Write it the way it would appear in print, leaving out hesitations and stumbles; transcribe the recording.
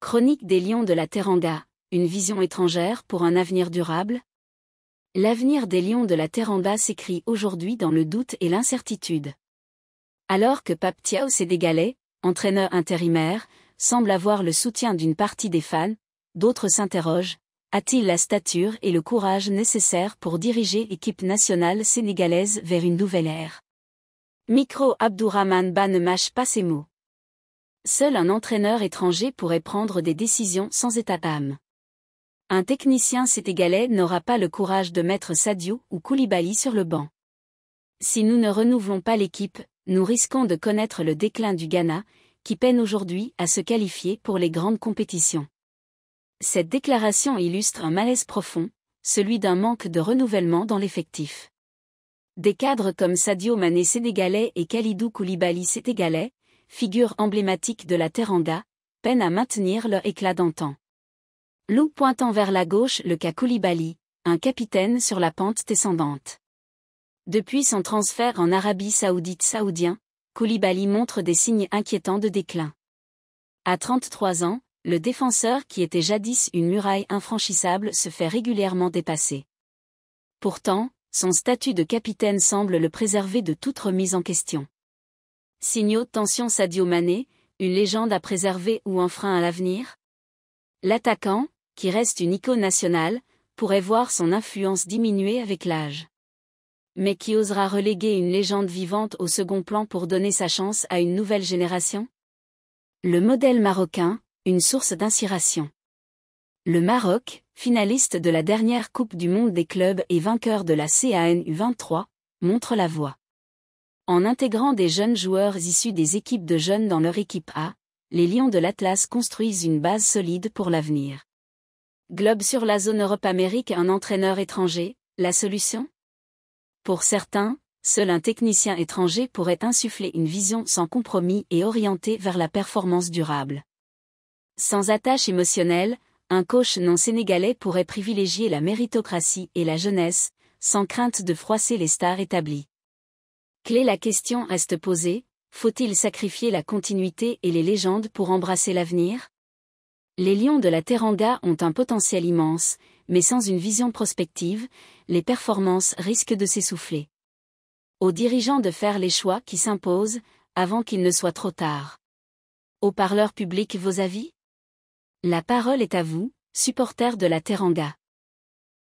Chronique des Lions de la Teranga, une vision étrangère pour un avenir durable? L'avenir des Lions de la Teranga s'écrit aujourd'hui dans le doute et l'incertitude. Alors que Pape Thiaw Sénégalais, entraîneur intérimaire, semble avoir le soutien d'une partie des fans, d'autres s'interrogent, a-t-il la stature et le courage nécessaires pour diriger l'équipe nationale sénégalaise vers une nouvelle ère? Micro Abdourahmane Ba ne mâche pas ses mots. Seul un entraîneur étranger pourrait prendre des décisions sans état d'âme. Un technicien sénégalais n'aura pas le courage de mettre Sadio ou Koulibaly sur le banc. Si nous ne renouvelons pas l'équipe, nous risquons de connaître le déclin du Ghana, qui peine aujourd'hui à se qualifier pour les grandes compétitions. Cette déclaration illustre un malaise profond, celui d'un manque de renouvellement dans l'effectif. Des cadres comme Sadio Mané sénégalais et Kalidou Koulibaly sénégalais, figures emblématiques de la Teranga, peinent à maintenir leur éclat d'antan. Lou pointant vers la gauche le cas Koulibaly, un capitaine sur la pente descendante. Depuis son transfert en Arabie Saoudite saoudien, Koulibaly montre des signes inquiétants de déclin. À 33 ans, le défenseur qui était jadis une muraille infranchissable se fait régulièrement dépasser. Pourtant, son statut de capitaine semble le préserver de toute remise en question. Signaux de tension Sadio Mané, une légende à préserver ou un frein à l'avenir? L'attaquant, qui reste une icône nationale, pourrait voir son influence diminuer avec l'âge. Mais qui osera reléguer une légende vivante au second plan pour donner sa chance à une nouvelle génération? Le modèle marocain, une source d'inspiration. Le Maroc, finaliste de la dernière Coupe du Monde des clubs et vainqueur de la CAN U23, montre la voie. En intégrant des jeunes joueurs issus des équipes de jeunes dans leur équipe A, les Lions de l'Atlas construisent une base solide pour l'avenir. Globe sur la zone Europe-Amérique, un entraîneur étranger, la solution? Pour certains, seul un technicien étranger pourrait insuffler une vision sans compromis et orientée vers la performance durable. Sans attache émotionnelle, un coach non sénégalais pourrait privilégier la méritocratie et la jeunesse, sans crainte de froisser les stars établies. La question reste posée, faut-il sacrifier la continuité et les légendes pour embrasser l'avenir? Les Lions de la Teranga ont un potentiel immense, mais sans une vision prospective, les performances risquent de s'essouffler. Aux dirigeants de faire les choix qui s'imposent, avant qu'il ne soit trop tard. Haut-parleur public, vos avis? La parole est à vous, supporters de la Teranga.